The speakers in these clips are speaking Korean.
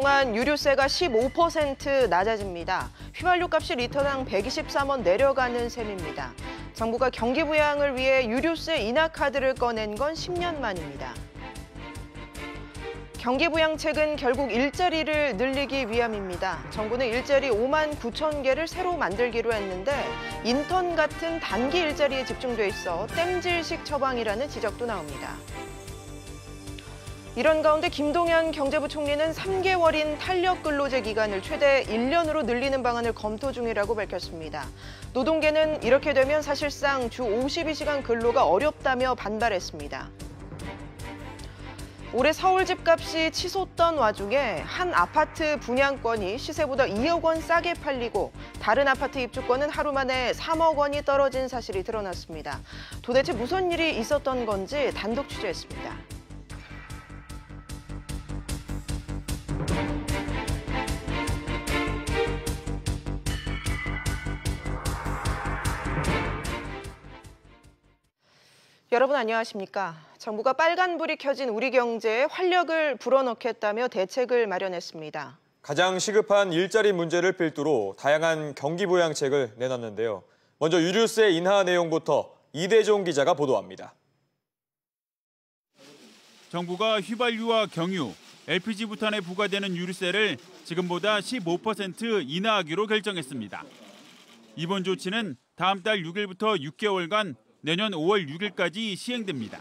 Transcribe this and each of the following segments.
동안 유류세가 15% 낮아집니다. 휘발유 값이 리터당 123원 내려가는 셈입니다. 정부가 경기 부양을 위해 유류세 인하 카드를 꺼낸 건 10년 만입니다. 경기 부양책은 결국 일자리를 늘리기 위함입니다. 정부는 일자리 5만 9천 개를 새로 만들기로 했는데 인턴 같은 단기 일자리에 집중돼 있어 땜질식 처방이라는 지적도 나옵니다. 이런 가운데 김동연 경제부총리는 3개월인 탄력 근로제 기간을 최대 1년으로 늘리는 방안을 검토 중이라고 밝혔습니다. 노동계는 이렇게 되면 사실상 주 52시간 근로가 어렵다며 반발했습니다. 올해 서울 집값이 치솟던 와중에 한 아파트 분양권이 시세보다 2억 원 싸게 팔리고 다른 아파트 입주권은 하루 만에 3억 원이 떨어진 사실이 드러났습니다. 도대체 무슨 일이 있었던 건지 단독 취재했습니다. 여러분 안녕하십니까? 정부가 빨간불이 켜진 우리 경제에 활력을 불어넣겠다며 대책을 마련했습니다. 가장 시급한 일자리 문제를 필두로 다양한 경기 부양책을 내놨는데요. 먼저 유류세 인하 내용부터 이대종 기자가 보도합니다. 정부가 휘발유와 경유, LPG 부탄에 부과되는 유류세를 지금보다 15% 인하하기로 결정했습니다. 이번 조치는 다음 달 6일부터 6개월간 내년 5월 6일까지 시행됩니다.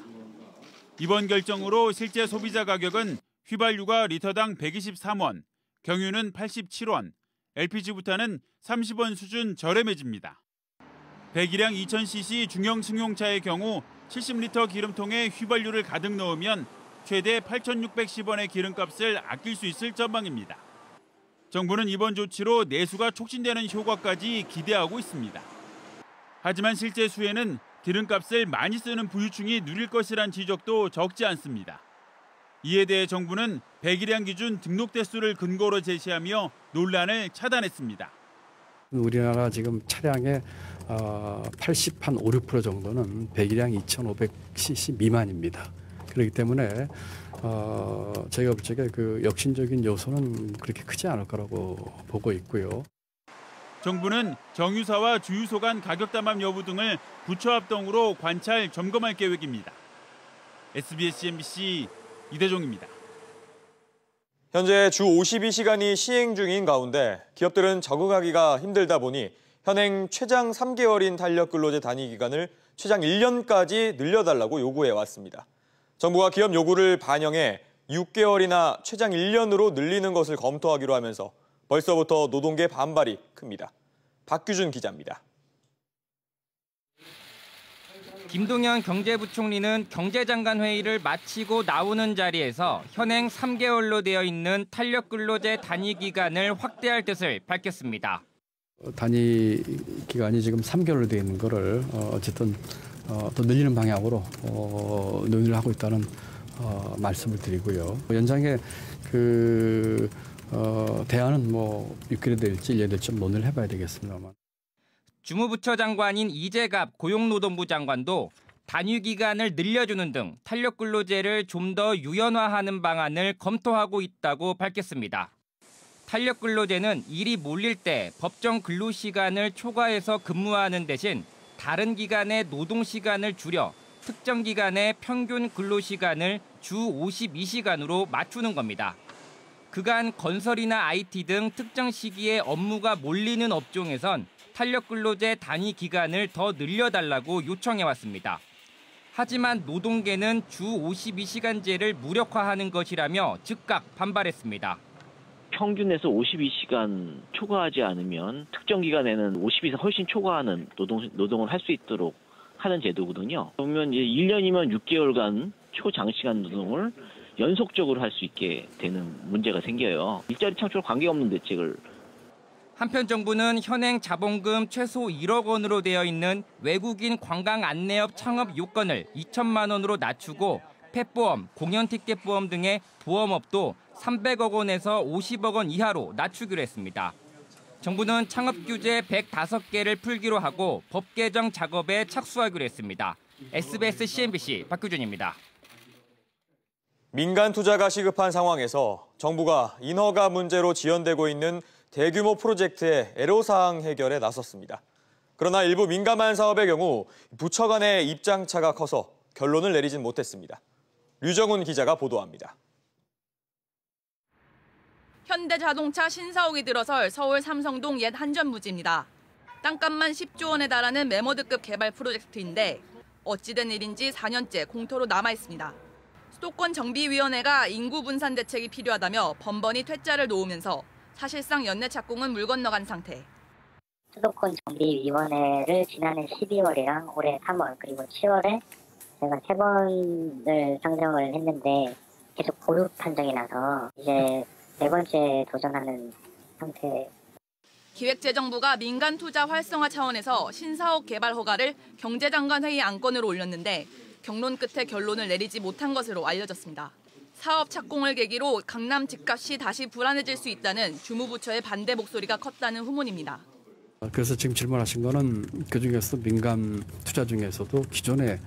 이번 결정으로 실제 소비자 가격은 휘발유가 리터당 123원, 경유는 87원, LPG 부탄은 30원 수준 저렴해집니다. 배기량 2000cc 중형 승용차의 경우 70리터 기름통에 휘발유를 가득 넣으면 최대 8,610원의 기름값을 아낄 수 있을 전망입니다. 정부는 이번 조치로 내수가 촉진되는 효과까지 기대하고 있습니다. 하지만 실제 수혜는 기름값을 많이 쓰는 부유층이 누릴 것이란 지적도 적지 않습니다. 이에 대해 정부는 배기량 기준 등록 대수를 근거로 제시하며 논란을 차단했습니다. 우리나라 지금 차량의 5, 6% 정도는 배기량 2,500cc 미만입니다. 그렇기 때문에 저희가 볼 적에 그 역신적인 요소는 그렇게 크지 않을 거라고 보고 있고요. 정부는 정유사와 주유소 간 가격 담합 여부 등을 부처 합동으로 관찰, 점검할 계획입니다. SBS MBC 이대종입니다. 현재 주 52시간이 시행 중인 가운데 기업들은 적응하기가 힘들다 보니 현행 최장 3개월인 탄력 근로제 단위 기간을 최장 1년까지 늘려달라고 요구해왔습니다. 정부가 기업 요구를 반영해 6개월이나 최장 1년으로 늘리는 것을 검토하기로 하면서 벌써부터 노동계 반발이 큽니다. 박규준 기자입니다. 김동연 경제부총리는 경제장관 회의를 마치고 나오는 자리에서 현행 3개월로 되어 있는 탄력 근로제 단위 기간을 확대할 뜻을 밝혔습니다. 단위 기간이 지금 3개월로 되어 있는 거를 어쨌든 더 늘리는 방향으로 논의를 하고 있다는 말씀을 드리고요. 연장의 대안은 6개월이 될지 1년이 될지 논의를 해봐야 되겠습니다만. 주무부처 장관인 이재갑 고용노동부 장관도 단위 기간을 늘려주는 등 탄력 근로제를 좀 더 유연화하는 방안을 검토하고 있다고 밝혔습니다. 탄력 근로제는 일이 몰릴 때 법정 근로 시간을 초과해서 근무하는 대신 다른 기간의 노동 시간을 줄여 특정 기간의 평균 근로 시간을 주 52시간으로 맞추는 겁니다. 그간 건설이나 IT 등 특정 시기에 업무가 몰리는 업종에선 탄력 근로제 단위 기간을 더 늘려달라고 요청해왔습니다. 하지만 노동계는 주 52시간제를 무력화하는 것이라며 즉각 반발했습니다. 평균에서 52시간 초과하지 않으면 특정 기간에는 52시간 훨씬 초과하는 노동을 할 수 있도록 하는 제도거든요. 그러면 이제 1년이면 6개월간 초장시간 노동을 연속적으로 할 수 있게 되는 문제가 생겨요. 일자리 창출과 관계없는 대책을. 한편 정부는 현행 자본금 최소 1억 원으로 되어 있는 외국인 관광 안내업 창업 요건을 2천만 원으로 낮추고 펫보험, 공연티켓보험 등의 보험업도 300억 원에서 50억 원 이하로 낮추기로 했습니다. 정부는 창업 규제 105개를 풀기로 하고 법 개정 작업에 착수하기로 했습니다. SBS CNBC 박규준입니다. 민간 투자가 시급한 상황에서 정부가 인허가 문제로 지연되고 있는 대규모 프로젝트의 애로사항 해결에 나섰습니다. 그러나 일부 민감한 사업의 경우 부처 간의 입장차가 커서 결론을 내리진 못했습니다. 류정훈 기자가 보도합니다. 현대자동차 신사옥이 들어설 서울 삼성동 옛 한전부지입니다. 땅값만 10조 원에 달하는 메모드급 개발 프로젝트인데 어찌된 일인지 4년째 공터로 남아있습니다. 수도권 정비위원회가 인구 분산 대책이 필요하다며 번번이 퇴짜를 놓으면서 사실상 연내 착공은 물 건너간 상태. 수도권 정비위원회를 지난해 12월이랑 올해 3월 그리고 7월에 제가 3번을 상정을 했는데 계속 보류 판정이 나서 이제 4번째 도전하는 상태. 기획재정부가 민간 투자 활성화 차원에서 신사옥 개발 허가를 경제장관 회의 안건으로 올렸는데 경론 끝에 결론을 내리지 못한 것으로 알려졌습니다. 사업 착공을 계기로 강남 집값이 다시 불안해질 수 있다는 주무부처의 반대 목소리가 컸다는 후문입니다. 그래서 지금 질문하신 거는 그중에서 민간 투자 중에서도 기존에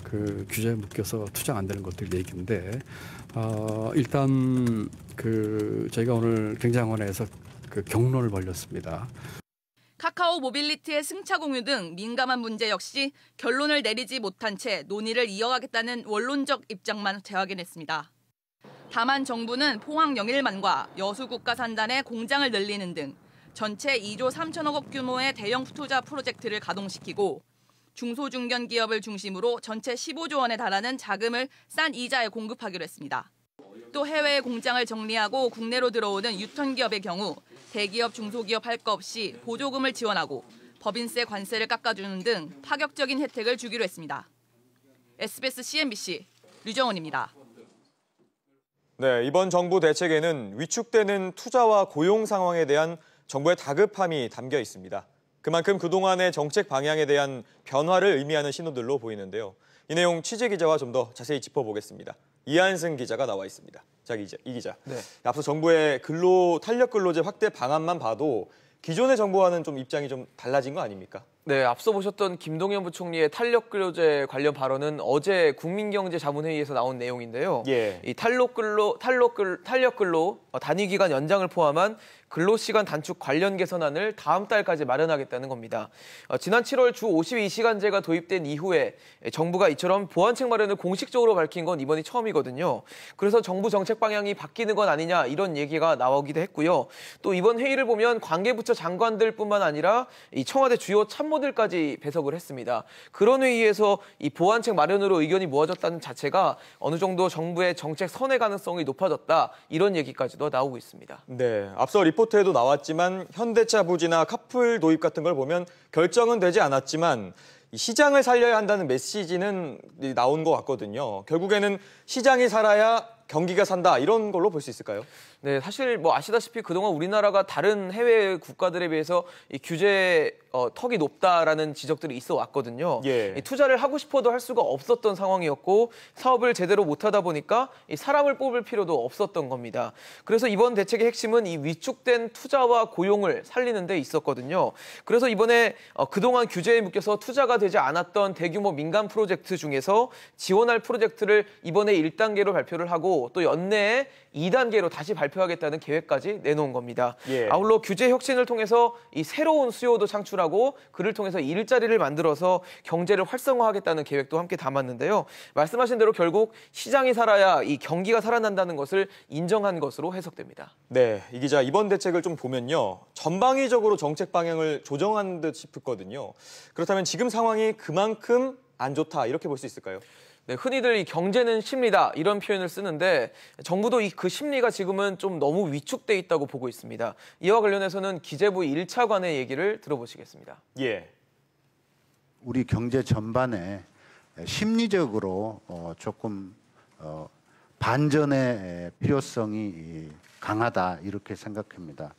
그 규제에 묶여서 투자가 안 되는 것들 얘기인데 일단 저희가 오늘 경제장관회에서 그 경론을 벌였습니다. 카카오 모빌리티의 승차 공유 등 민감한 문제 역시 결론을 내리지 못한 채 논의를 이어가겠다는 원론적 입장만 재확인했습니다. 다만 정부는 포항 영일만과 여수국가산단의 공장을 늘리는 등 전체 2조 3천억 원 규모의 대형 투자 프로젝트를 가동시키고 중소중견 기업을 중심으로 전체 15조 원에 달하는 자금을 싼 이자에 공급하기로 했습니다. 또 해외의 공장을 정리하고 국내로 들어오는 유턴기업의 경우 대기업, 중소기업 할 거 없이 보조금을 지원하고 법인세 관세를 깎아주는 등 파격적인 혜택을 주기로 했습니다. SBS CNBC 류정훈입니다. 네, 이번 정부 대책에는 위축되는 투자와 고용 상황에 대한 정부의 다급함이 담겨 있습니다. 그만큼 그동안의 정책 방향에 대한 변화를 의미하는 신호들로 보이는데요. 이 내용 취재 기자와 좀 더 자세히 짚어보겠습니다. 이한승 기자가 나와 있습니다. 자, 이 기자. 네. 앞서 정부의 탄력 근로제 확대 방안만 봐도 기존의 정부와는 좀 입장이 좀 달라진 거 아닙니까? 네, 앞서 보셨던 김동연 부총리의 탄력 근로제 관련 발언은 어제 국민경제자문회의에서 나온 내용인데요. 예. 이 탄력 근로 단위 기간 연장을 포함한 근로시간 단축 관련 개선안을 다음 달까지 마련하겠다는 겁니다. 지난 7월 주 52시간제가 도입된 이후에 정부가 이처럼 보완책 마련을 공식적으로 밝힌 건 이번이 처음이거든요. 그래서 정부 정책 방향이 바뀌는 건 아니냐 이런 얘기가 나오기도 했고요. 또 이번 회의를 보면 관계부처 장관들뿐만 아니라 이 청와대 주요 참모들까지 배석을 했습니다. 그런 회의에서 이 보완책 마련으로 의견이 모아졌다는 자체가 어느 정도 정부의 정책 선회 가능성이 높아졌다 이런 얘기까지도 나오고 있습니다. 네, 앞서 리포트에도 나왔지만 현대차 부지나 카풀 도입 같은 걸 보면 결정은 되지 않았지만 시장을 살려야 한다는 메시지는 나온 것 같거든요. 결국에는 시장이 살아야 경기가 산다 이런 걸로 볼 수 있을까요? 네, 사실 뭐 아시다시피 그동안 우리나라가 다른 해외 국가들에 비해서 이 규제 턱이 높다라는 지적들이 있어 왔거든요. 예. 이 투자를 하고 싶어도 할 수가 없었던 상황이었고 사업을 제대로 못하다 보니까 이 사람을 뽑을 필요도 없었던 겁니다. 그래서 이번 대책의 핵심은 이 위축된 투자와 고용을 살리는 데 있었거든요. 그래서 이번에 그동안 규제에 묶여서 투자가 되지 않았던 대규모 민간 프로젝트 중에서 지원할 프로젝트를 이번에 1단계로 발표를 하고 또 연내에 2단계로 다시 발표하겠다는 계획까지 내놓은 겁니다. 예. 아울러 규제 혁신을 통해서 이 새로운 수요도 창출하고 그를 통해서 일자리를 만들어서 경제를 활성화하겠다는 계획도 함께 담았는데요. 말씀하신 대로 결국 시장이 살아야 이 경기가 살아난다는 것을 인정한 것으로 해석됩니다. 네, 이 기자 이번 대책을 좀 보면요. 전방위적으로 정책 방향을 조정한 듯 싶었거든요. 그렇다면 지금 상황이 그만큼 안 좋다 이렇게 볼 수 있을까요? 네, 흔히들 이 경제는 심리다 이런 표현을 쓰는데 정부도 그 심리가 지금은 좀 너무 위축돼 있다고 보고 있습니다. 이와 관련해서는 기재부 1차관의 얘기를 들어보시겠습니다. 예. 우리 경제 전반에 심리적으로 조금 반전의 필요성이 강하다 이렇게 생각합니다.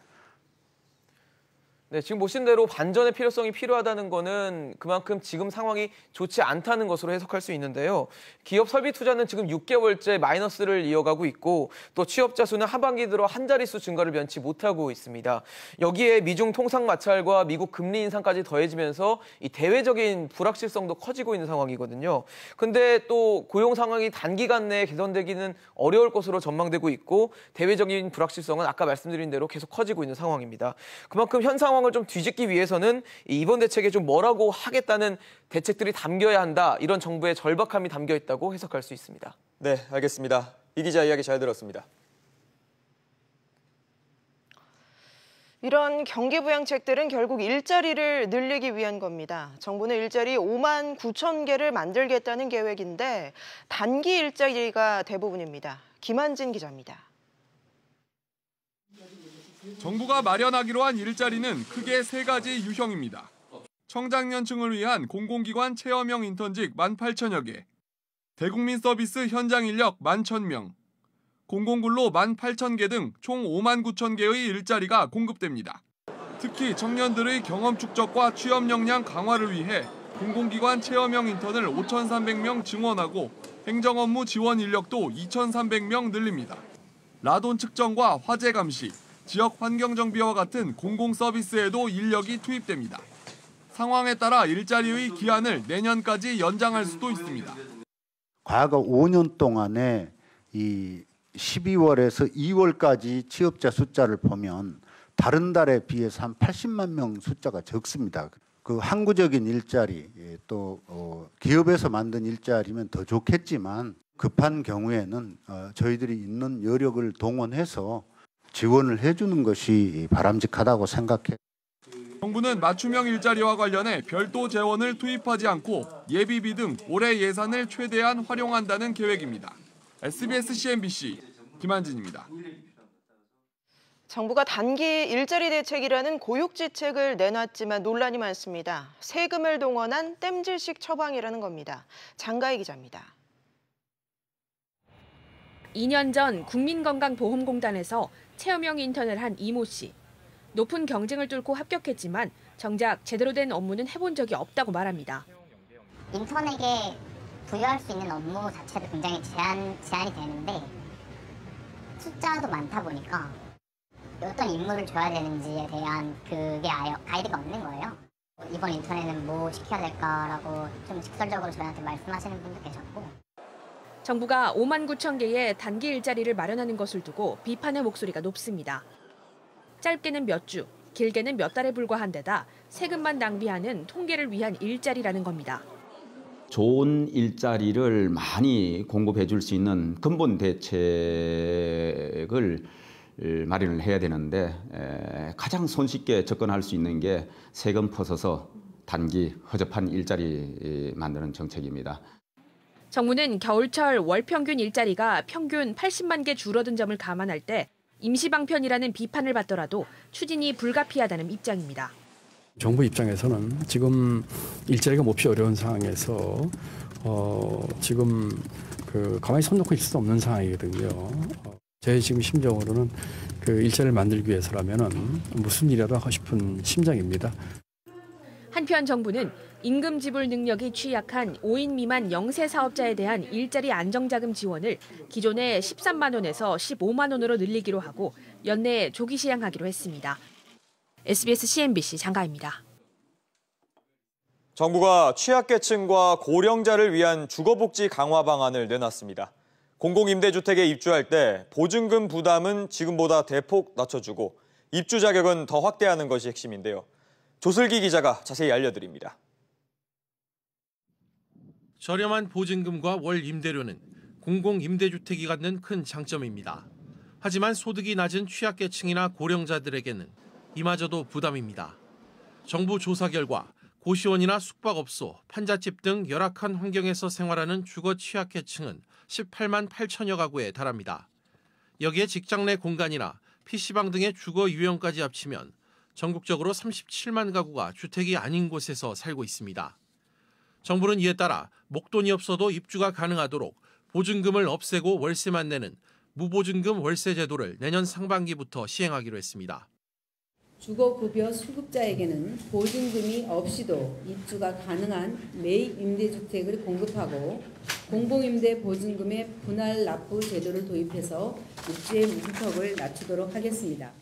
네, 지금 보신 대로 반전의 필요성이 필요하다는 거는 그만큼 지금 상황이 좋지 않다는 것으로 해석할 수 있는데요. 기업 설비 투자는 지금 6개월째 마이너스를 이어가고 있고 또 취업자 수는 하반기 들어 한 자릿수 증가를 면치 못하고 있습니다. 여기에 미중 통상 마찰과 미국 금리 인상까지 더해지면서 이 대외적인 불확실성도 커지고 있는 상황이거든요. 근데 또 고용 상황이 단기간 내에 개선되기는 어려울 것으로 전망되고 있고 대외적인 불확실성은 아까 말씀드린 대로 계속 커지고 있는 상황입니다. 그만큼 현 상황을 좀 뒤집기 위해서는 이번 대책에 좀 뭐라고 하겠다는 대책들이 담겨야 한다. 이런 정부의 절박함이 담겨 있다고 해석할 수 있습니다. 네, 알겠습니다. 이 기자 이야기 잘 들었습니다. 이런 경기 부양책들은 결국 일자리를 늘리기 위한 겁니다. 정부는 일자리 5만 9천 개를 만들겠다는 계획인데 단기 일자리가 대부분입니다. 김한진 기자입니다. 정부가 마련하기로 한 일자리는 크게 세 가지 유형입니다. 청장년층을 위한 공공기관 체험형 인턴직 18,000여 개, 대국민 서비스 현장 인력 11,000명, 공공근로 18,000개 등 총 5만 9천 개의 일자리가 공급됩니다. 특히 청년들의 경험 축적과 취업 역량 강화를 위해 공공기관 체험형 인턴을 5,300명 증원하고 행정업무 지원 인력도 2,300명 늘립니다. 라돈 측정과 화재 감시, 지역 환경정비와 같은 공공서비스에도 인력이 투입됩니다. 상황에 따라 일자리의 기한을 내년까지 연장할 수도 있습니다. 과거 5년 동안에 이 12월에서 2월까지 취업자 숫자를 보면 다른 달에 비해서 한 80만 명 숫자가 적습니다. 그 항구적인 일자리, 또 기업에서 만든 일자리면 더 좋겠지만 급한 경우에는 저희들이 있는 여력을 동원해서 지원을 해주는 것이 바람직하다고 생각해요. 정부는 맞춤형 일자리와 관련해 별도 재원을 투입하지 않고 예비비 등 올해 예산을 최대한 활용한다는 계획입니다. SBS CNBC 김한진입니다. 정부가 단기 일자리 대책이라는 고육지책을 내놨지만 논란이 많습니다. 세금을 동원한 땜질식 처방이라는 겁니다. 장가희 기자입니다. 2년 전 국민건강보험공단에서 체험형 인턴을 한 이모 씨. 높은 경쟁을 뚫고 합격했지만 정작 제대로 된 업무는 해본 적이 없다고 말합니다. 인턴에게 부여할 수 있는 업무 자체도 굉장히 제한이 되는데 숫자도 많다 보니까 어떤 임무를 줘야 되는지에 대한 그게 아예 가이드가 없는 거예요. 이번 인턴에는 뭐 시켜야 될까라고 좀 직설적으로 저희한테 말씀하시는 분도 계셨고. 정부가 5만 9천 개의 단기 일자리를 마련하는 것을 두고 비판의 목소리가 높습니다. 짧게는 몇 주, 길게는 몇 달에 불과한 데다 세금만 낭비하는 통계를 위한 일자리라는 겁니다. 좋은 일자리를 많이 공급해 줄 수 있는 근본 대책을 마련을 해야 되는데 가장 손쉽게 접근할 수 있는 게 세금 퍼서서 단기 허접한 일자리 만드는 정책입니다. 정부는 겨울철 월 평균 일자리가 평균 80만 개 줄어든 점을 감안할 때 임시방편이라는 비판을 받더라도 추진이 불가피하다는 입장입니다. 정부 입장에서는 지금 일자리가 몹시 어려운 상황에서 지금 가만히 손 놓고 있을 수 없는 상황이거든요. 제 지금 심정으로는 그 일자리를 만들기 위해서라면은 무슨 일이라도 하고 싶은 심정입니다. 한편 정부는 임금 지불 능력이 취약한 5인 미만 영세 사업자에 대한 일자리 안정자금 지원을 기존의 13만 원에서 15만 원으로 늘리기로 하고 연내 조기 시행하기로 했습니다. SBS CNBC 장가입니다. 정부가 취약계층과 고령자를 위한 주거복지 강화 방안을 내놨습니다. 공공임대주택에 입주할 때 보증금 부담은 지금보다 대폭 낮춰주고 입주 자격은 더 확대하는 것이 핵심인데요. 조슬기 기자가 자세히 알려드립니다. 저렴한 보증금과 월 임대료는 공공임대주택이 갖는 큰 장점입니다. 하지만 소득이 낮은 취약계층이나 고령자들에게는 이마저도 부담입니다. 정부 조사 결과 고시원이나 숙박업소, 판잣집 등 열악한 환경에서 생활하는 주거 취약계층은 18만 8천여 가구에 달합니다. 여기에 직장 내 공간이나 PC방 등의 주거 유형까지 합치면 전국적으로 37만 가구가 주택이 아닌 곳에서 살고 있습니다. 정부는 이에 따라 목돈이 없어도 입주가 가능하도록 보증금을 없애고 월세만 내는 무보증금 월세 제도를 내년 상반기부터 시행하기로 했습니다. 주거급여 수급자에게는 보증금이 없이도 입주가 가능한 매입 임대주택을 공급하고 공공임대 보증금의 분할 납부 제도를 도입해서 입주의 문턱을 낮추도록 하겠습니다.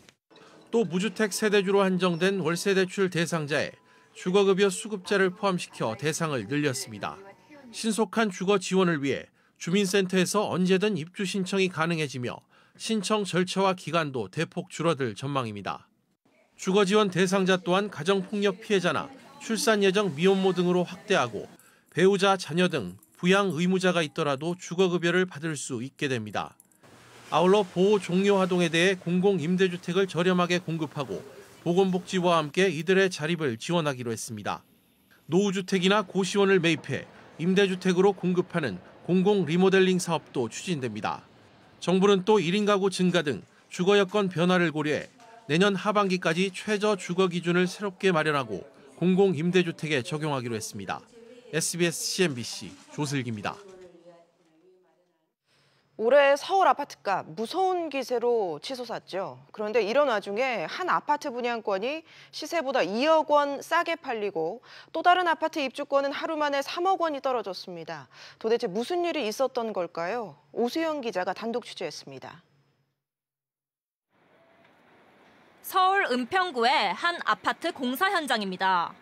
또 무주택 세대주로 한정된 월세대출 대상자에 주거급여 수급자를 포함시켜 대상을 늘렸습니다. 신속한 주거 지원을 위해 주민센터에서 언제든 입주 신청이 가능해지며 신청 절차와 기간도 대폭 줄어들 전망입니다. 주거지원 대상자 또한 가정폭력 피해자나 출산 예정 미혼모 등으로 확대하고 배우자, 자녀 등 부양 의무자가 있더라도 주거급여를 받을 수 있게 됩니다. 아울러 보호 종료 아동에 대해 공공임대주택을 저렴하게 공급하고 보건복지부와 함께 이들의 자립을 지원하기로 했습니다. 노후주택이나 고시원을 매입해 임대주택으로 공급하는 공공 리모델링 사업도 추진됩니다. 정부는 또 1인 가구 증가 등 주거 여건 변화를 고려해 내년 하반기까지 최저 주거 기준을 새롭게 마련하고 공공 임대주택에 적용하기로 했습니다. SBS CNBC 조슬기입니다. 올해 서울 아파트값 무서운 기세로 치솟았죠. 그런데 이런 와중에 한 아파트 분양권이 시세보다 2억 원 싸게 팔리고 또 다른 아파트 입주권은 하루 만에 3억 원이 떨어졌습니다. 도대체 무슨 일이 있었던 걸까요? 오수영 기자가 단독 취재했습니다. 서울 은평구의 한 아파트 공사 현장입니다.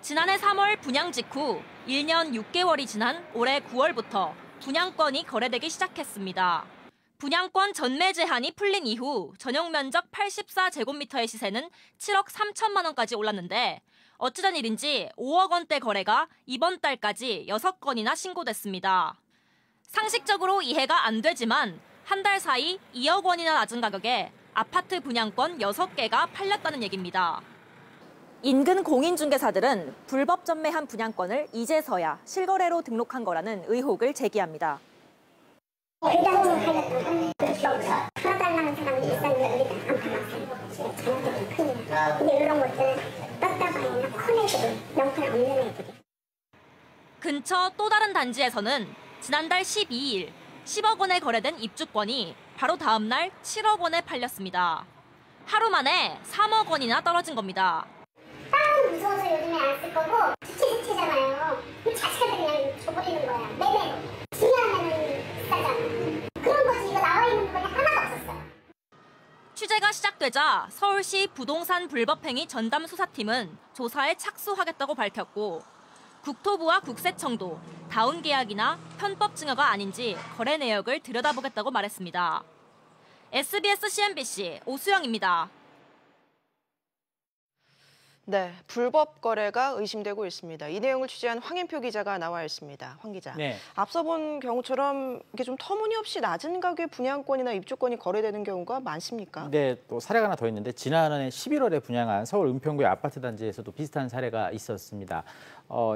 지난해 3월 분양 직후 1년 6개월이 지난 올해 9월부터 분양권이 거래되기 시작했습니다. 분양권 전매 제한이 풀린 이후 전용 면적 84제곱미터의 시세는 7억 3천만 원까지 올랐는데 어찌된 일인지 5억 원대 거래가 이번 달까지 6건이나 신고됐습니다. 상식적으로 이해가 안 되지만 한 달 사이 2억 원이나 낮은 가격에 아파트 분양권 6개가 팔렸다는 얘기입니다. 인근 공인중개사들은 불법 전매한 분양권을 이제서야 실거래로 등록한 거라는 의혹을 제기합니다. 팔아달라는 사람이 있었는데 우리가 안 팔았어요. 잘못된 큰일이야. 근데 이런 것들은 떴다가 큰 애들이 명패 없는 애들이. 근처 또 다른 단지에서는 지난달 12일 10억 원에 거래된 입주권이 바로 다음 날 7억 원에 팔렸습니다. 하루 만에 3억 원이나 떨어진 겁니다. 땅은 무서워서 요즘에 안 쓸 거고 주체잖아요. 그 자체가 그냥 줘버리는 거야. 매매로. 중요하면은 비싸잖아. 그런 거지. 이거 나와 있는 부분이 하나도 없었어요. 취재가 시작되자 서울시 부동산 불법행위 전담 수사팀은 조사에 착수하겠다고 밝혔고 국토부와 국세청도 다운 계약이나 편법 증여가 아닌지 거래 내역을 들여다보겠다고 말했습니다. SBS CNBC 오수영입니다. 네, 불법 거래가 의심되고 있습니다. 이 내용을 취재한 황인표 기자가 나와 있습니다. 황 기자. 네. 앞서 본 경우처럼 이게 좀 터무니없이 낮은 가격의 분양권이나 입주권이 거래되는 경우가 많습니까? 네, 또 사례가 하나 더 있는데 지난해 11월에 분양한 서울 은평구의 아파트 단지에서도 비슷한 사례가 있었습니다.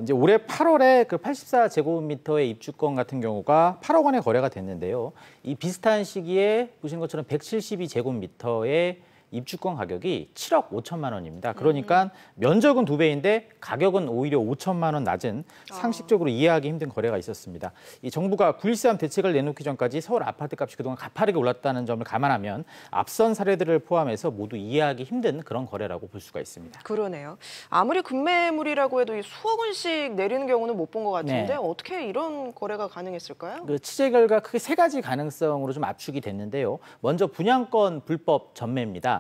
이제 올해 8월에 그 84제곱미터의 입주권 같은 경우가 8억 원에 거래가 됐는데요. 이 비슷한 시기에 보시는 것처럼 172제곱미터의 입주권 가격이 7억 5천만 원입니다. 그러니까 면적은 2배인데 가격은 오히려 5천만 원 낮은 상식적으로 이해하기 힘든 거래가 있었습니다. 이 정부가 9.13 대책을 내놓기 전까지 서울 아파트 값이 그동안 가파르게 올랐다는 점을 감안하면 앞선 사례들을 포함해서 모두 이해하기 힘든 그런 거래라고 볼 수가 있습니다. 그러네요. 아무리 급매물이라고 해도 수억 원씩 내리는 경우는 못 본 것 같은데 네. 어떻게 이런 거래가 가능했을까요? 그 취재 결과 크게 3가지 가능성으로 좀 압축이 됐는데요. 먼저 분양권 불법 전매입니다.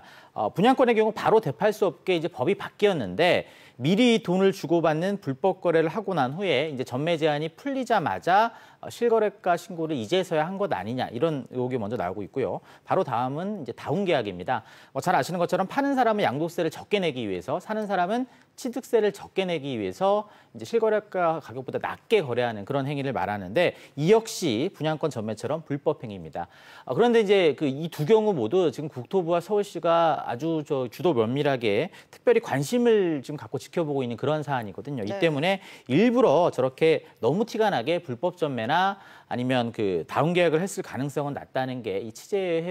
분양권의 경우 바로 되팔 수 없게 이제 법이 바뀌었는데 미리 돈을 주고받는 불법 거래를 하고 난 후에 이제 전매 제한이 풀리자마자 실거래가 신고를 이제서야 한 것 아니냐 이런 의혹이 먼저 나오고 있고요. 바로 다음은 이제 다운 계약입니다. 잘 아시는 것처럼 파는 사람은 양도세를 적게 내기 위해서 사는 사람은 취득세를 적게 내기 위해서 이제 실거래가 가격보다 낮게 거래하는 그런 행위를 말하는데 이 역시 분양권 전매처럼 불법 행위입니다. 그런데 이제 이 두 경우 모두 지금 국토부와 서울시가 아주 주도 면밀하게 특별히 관심을 지금 갖고 지켜보고 있는 그런 사안이거든요. 이 때문에 일부러 저렇게 너무 티가 나게 불법 전매나 아니면 그 다운 계약을 했을 가능성은 낮다는 게 이 취재를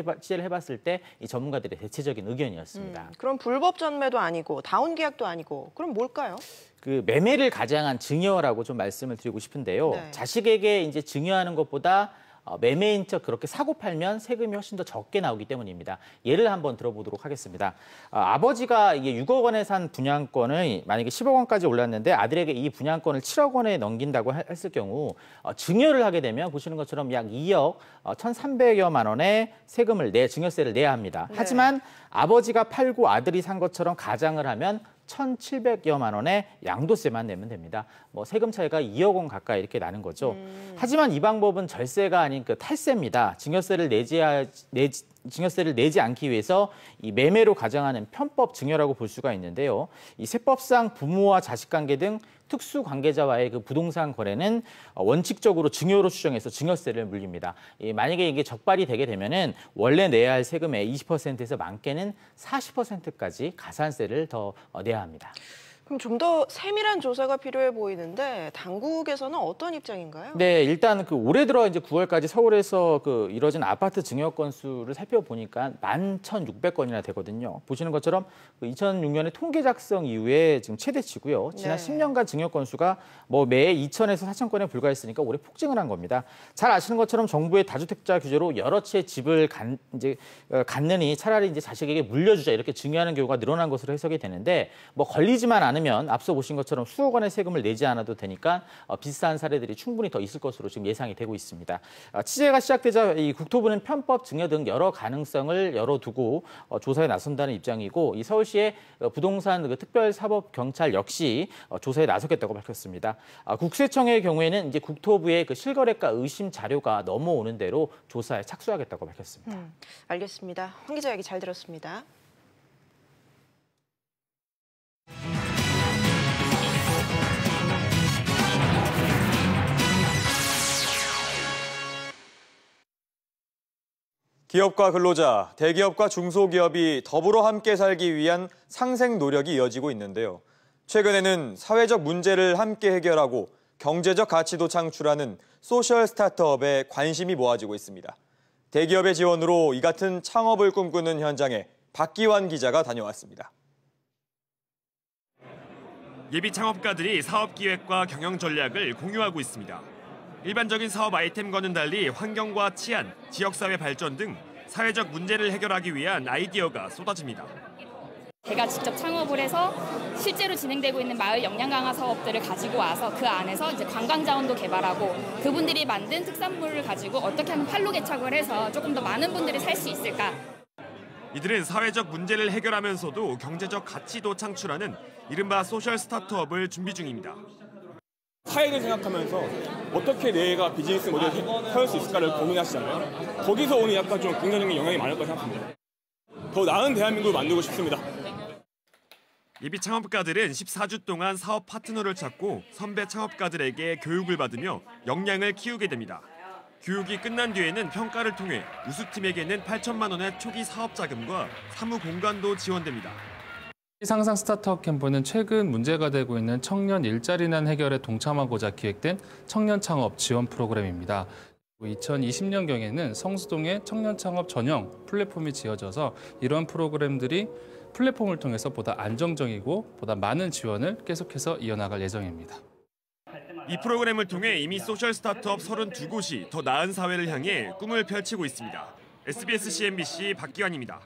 해봤을 때 이 전문가들의 대체적인 의견이었습니다. 그럼 불법 전매도 아니고 다운 계약도 아니고 그럼 뭘까요? 그 매매를 가장한 증여라고 좀 말씀을 드리고 싶은데요. 네. 자식에게 이제 증여하는 것보다 매매인 척 그렇게 사고 팔면 세금이 훨씬 더 적게 나오기 때문입니다. 예를 한번 들어보도록 하겠습니다. 아버지가 이게 6억 원에 산 분양권을 만약에 10억 원까지 올랐는데 아들에게 이 분양권을 7억 원에 넘긴다고 했을 경우 증여를 하게 되면 보시는 것처럼 약 2억 1,300여만 원의 증여세를 내야 합니다. 네. 하지만 아버지가 팔고 아들이 산 것처럼 가장을 하면 1,700여만 원의 양도세만 내면 됩니다. 뭐 세금 차이가 2억 원 가까이 이렇게 나는 거죠. 하지만 이 방법은 절세가 아닌 그 탈세입니다. 증여세를 내지 않기 위해서 이 매매로 가정하는 편법 증여라고 볼 수가 있는데요. 이 세법상 부모와 자식 관계 등 특수 관계자와의 그 부동산 거래는 원칙적으로 증여로 추정해서 증여세를 물립니다. 만약에 이게 적발이 되게 되면은 원래 내야 할 세금의 20%에서 많게는 40%까지 가산세를 더 내야 합니다. 그럼 좀 더 세밀한 조사가 필요해 보이는데 당국에서는 어떤 입장인가요? 네, 일단 올해 들어 이제 9월까지 서울에서 이뤄진 아파트 증여 건수를 살펴보니까 11,600건이나 되거든요. 보시는 것처럼 2006년에 통계 작성 이후에 지금 최대치고요. 지난 10년간 증여 건수가 매 2,000에서 4,000건에 불과했으니까 올해 폭증을 한 겁니다. 잘 아시는 것처럼 정부의 다주택자 규제로 여러 채 집을 갖느니 차라리 이제 자식에게 물려주자 이렇게 증여하는 경우가 늘어난 것으로 해석이 되는데 걸리지만 않으면 앞서 보신 것처럼 수억 원의 세금을 내지 않아도 되니까 비슷한 사례들이 충분히 더 있을 것으로 지금 예상이 되고 있습니다. 취재가 시작되자 이 국토부는 편법 증여 등 여러 가능성을 열어두고 조사에 나선다는 입장이고 이 서울시의 부동산 특별사법경찰 역시 조사에 나서겠다고 밝혔습니다. 국세청의 경우에는 이제 국토부의 실거래가 의심 자료가 넘어오는 대로 조사에 착수하겠다고 밝혔습니다. 알겠습니다. 황 기자 얘기 잘 들었습니다. 기업과 근로자, 대기업과 중소기업이 더불어 함께 살기 위한 상생 노력이 이어지고 있는데요. 최근에는 사회적 문제를 함께 해결하고 경제적 가치도 창출하는 소셜 스타트업에 관심이 모아지고 있습니다. 대기업의 지원으로 이 같은 창업을 꿈꾸는 현장에 박기환 기자가 다녀왔습니다. 예비 창업가들이 사업 기획과 경영 전략을 공유하고 있습니다. 일반적인 사업 아이템과는 달리 환경과 치안, 지역사회 발전 등 사회적 문제를 해결하기 위한 아이디어가 쏟아집니다. 제가 직접 창업을 해서 실제로 진행되고 있는 마을 역량 강화 사업들을 가지고 와서 그 안에서 이제 관광 자원도 개발하고 그분들이 만든 특산물을 가지고 어떻게 하면 판로 개척을 해서 조금 더 많은 분들이 살 수 있을까. 이들은 사회적 문제를 해결하면서도 경제적 가치도 창출하는 이른바 소셜 스타트업을 준비 중입니다. 사회를 생각하면서 어떻게 내가 비즈니스 모델을 세울 수 있을까를 고민하시잖아요. 거기서 오는 약간 좀 긍정적인 영향이 많을 거라 생각합니다. 더 나은 대한민국을 만들고 싶습니다. 예비 창업가들은 14주 동안 사업 파트너를 찾고 선배 창업가들에게 교육을 받으며 역량을 키우게 됩니다. 교육이 끝난 뒤에는 평가를 통해 우수팀에게는 8천만 원의 초기 사업 자금과 사무 공간도 지원됩니다. 상상 스타트업 캠프는 최근 문제가 되고 있는 청년 일자리난 해결에 동참하고자 기획된 청년 창업 지원 프로그램입니다. 2020년경에는 성수동에 청년 창업 전용 플랫폼이 지어져서 이런 프로그램들이 플랫폼을 통해서 보다 안정적이고 보다 많은 지원을 계속해서 이어나갈 예정입니다. 이 프로그램을 통해 이미 소셜 스타트업 32곳이 더 나은 사회를 향해 꿈을 펼치고 있습니다. SBS CNBC 박기환입니다.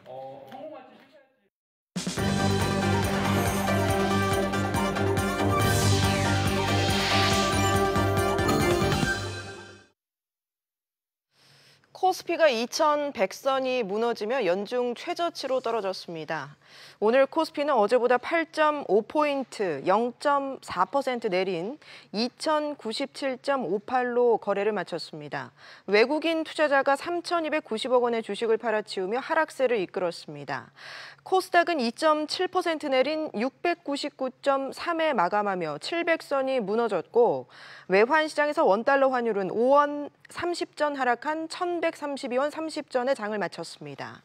코스피가 2100선이 무너지며 연중 최저치로 떨어졌습니다. 오늘 코스피는 어제보다 8.5포인트, 0.4% 내린 2097.58로 거래를 마쳤습니다. 외국인 투자자가 3,290억 원의 주식을 팔아치우며 하락세를 이끌었습니다. 코스닥은 2.7% 내린 699.3에 마감하며 700선이 무너졌고 외환시장에서 원달러 환율은 5원 30전 하락한 1,132원 30전에 장을 마쳤습니다.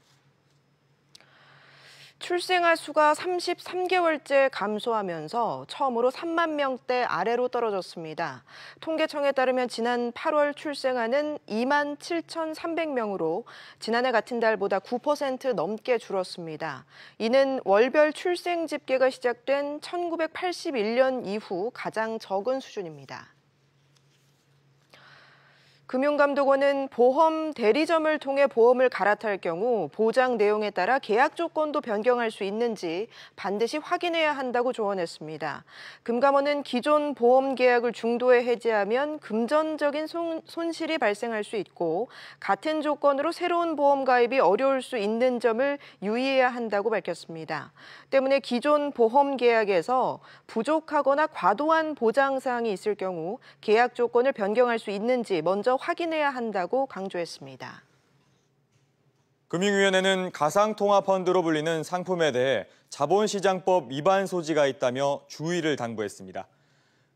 출생아 수가 33개월째 감소하면서 처음으로 3만 명대 아래로 떨어졌습니다. 통계청에 따르면 지난 8월 출생아는 2만 7,300명으로 지난해 같은 달보다 9% 넘게 줄었습니다. 이는 월별 출생 집계가 시작된 1981년 이후 가장 적은 수준입니다. 금융감독원은 보험 대리점을 통해 보험을 갈아탈 경우 보장 내용에 따라 계약 조건도 변경할 수 있는지 반드시 확인해야 한다고 조언했습니다. 금감원은 기존 보험 계약을 중도에 해지하면 금전적인 손실이 발생할 수 있고 같은 조건으로 새로운 보험 가입이 어려울 수 있는 점을 유의해야 한다고 밝혔습니다. 때문에 기존 보험 계약에서 부족하거나 과도한 보장 사항이 있을 경우 계약 조건을 변경할 수 있는지 먼저 확인해야 한다고 강조했습니다. 금융위원회는 가상통화펀드로 불리는 상품에 대해 자본시장법 위반 소지가 있다며 주의를 당부했습니다.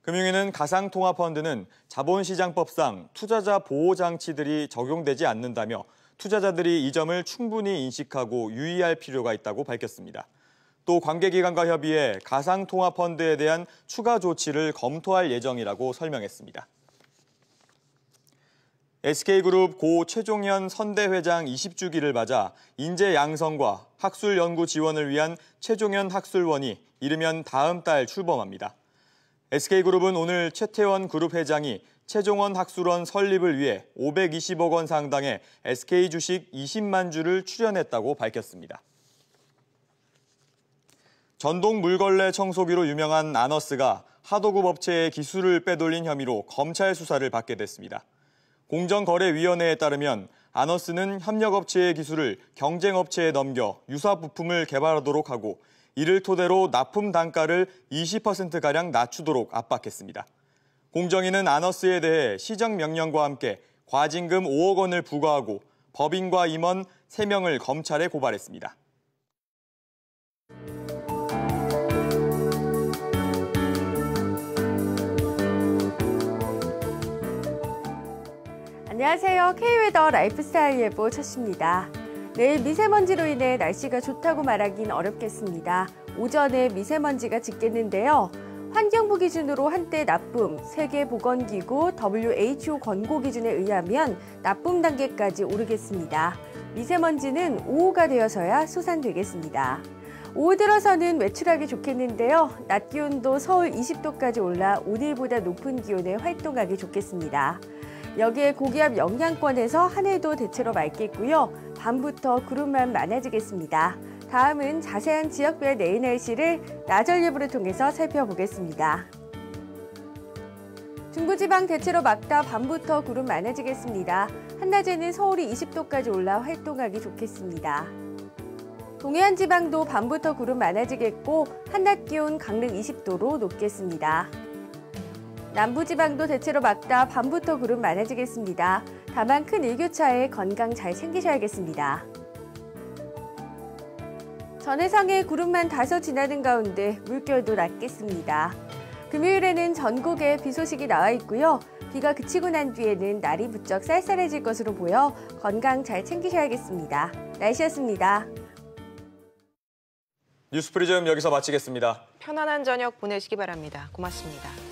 금융위는 가상통화펀드는 자본시장법상 투자자 보호장치들이 적용되지 않는다며 투자자들이 이 점을 충분히 인식하고 유의할 필요가 있다고 밝혔습니다. 또 관계기관과 협의해 가상통화펀드에 대한 추가 조치를 검토할 예정이라고 설명했습니다. SK그룹 고 최종현 선대회장 20주기를 맞아 인재 양성과 학술 연구 지원을 위한 최종현 학술원이 이르면 다음 달 출범합니다. SK그룹은 오늘 최태원 그룹 회장이 최종원 학술원 설립을 위해 520억 원 상당의 SK 주식 20만 주를 출연했다고 밝혔습니다. 전동 물걸레 청소기로 유명한 아너스가 하도급 업체의 기술을 빼돌린 혐의로 검찰 수사를 받게 됐습니다. 공정거래위원회에 따르면 아너스는 협력업체의 기술을 경쟁업체에 넘겨 유사 부품을 개발하도록 하고 이를 토대로 납품 단가를 20%가량 낮추도록 압박했습니다. 공정위는 아너스에 대해 시정명령과 함께 과징금 5억 원을 부과하고 법인과 임원 3명을 검찰에 고발했습니다. 안녕하세요. K웨더 라이프스타일 예보 첫입니다. 내일 미세먼지로 인해 날씨가 좋다고 말하긴 어렵겠습니다. 오전에 미세먼지가 짙겠는데요. 환경부 기준으로 한때 나쁨, 세계보건기구 WHO 권고 기준에 의하면 나쁨 단계까지 오르겠습니다. 미세먼지는 5호가 되어서야 소산되겠습니다. 오후 들어서는 외출하기 좋겠는데요. 낮 기온도 서울 20도까지 올라 오늘보다 높은 기온에 활동하기 좋겠습니다. 여기에 고기압 영향권에서 하늘도 대체로 맑겠고요. 밤부터 구름만 많아지겠습니다. 다음은 자세한 지역별 내일 날씨를 나절 예보를 통해서 살펴보겠습니다. 중부지방 대체로 맑다 밤부터 구름 많아지겠습니다. 한낮에는 서울이 20도까지 올라 활동하기 좋겠습니다. 동해안 지방도 밤부터 구름 많아지겠고 한낮 기온 강릉 20도로 높겠습니다. 남부지방도 대체로 맑다 밤부터 구름 많아지겠습니다. 다만 큰 일교차에 건강 잘 챙기셔야겠습니다. 전해상에 구름만 다소 지나는 가운데 물결도 낮겠습니다. 금요일에는 전국에 비 소식이 나와 있고요. 비가 그치고 난 뒤에는 날이 부쩍 쌀쌀해질 것으로 보여 건강 잘 챙기셔야겠습니다. 날씨였습니다. 뉴스프리즘 여기서 마치겠습니다. 편안한 저녁 보내시기 바랍니다. 고맙습니다.